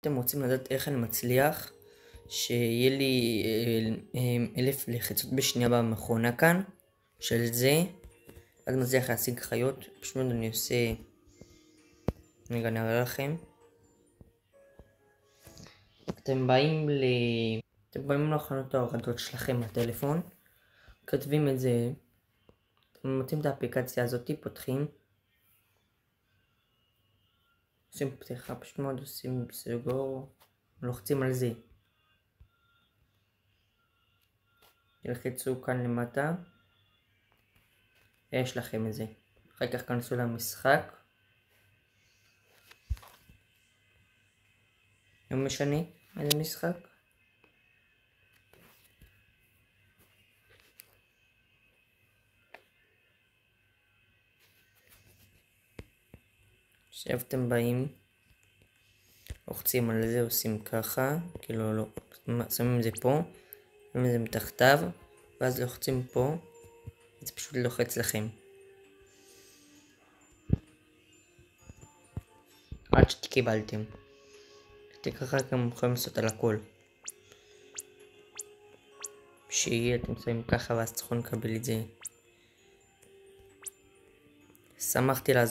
אתם רוצים לדעת איך אני מצליח שיהיה לי 1000 לחיצות בשנייה במכונה כאן של זה, אז מצליח להשיג חיות. פשוט אני עושה, רגע אני אראה לכם. אתם באים לחנות ההורדות שלכם בטלפון, כותבים את זה, אתם מוצאים את האפליקציה הזאת, פותחים, עושים פתיחה, פשוט מאוד עושים סגור, לוחצים על זה, תלחצו כאן למטה, יש לכם את זה. אחר כך כנסו למשחק, לא משנה איזה משחק, עכשיו אתם באים, לוחצים על זה, עושים ככה, כאילו לא, שמים את זה פה, שמים את זה מתחתיו, ואז לוחצים פה, זה פשוט לוחץ לכם. עד שקיבלתם. ככה גם יכולים לעשות על הכל. שיהיה, אתם שמים ככה ואז צריכים לקבל את זה. שמחתי לעזור.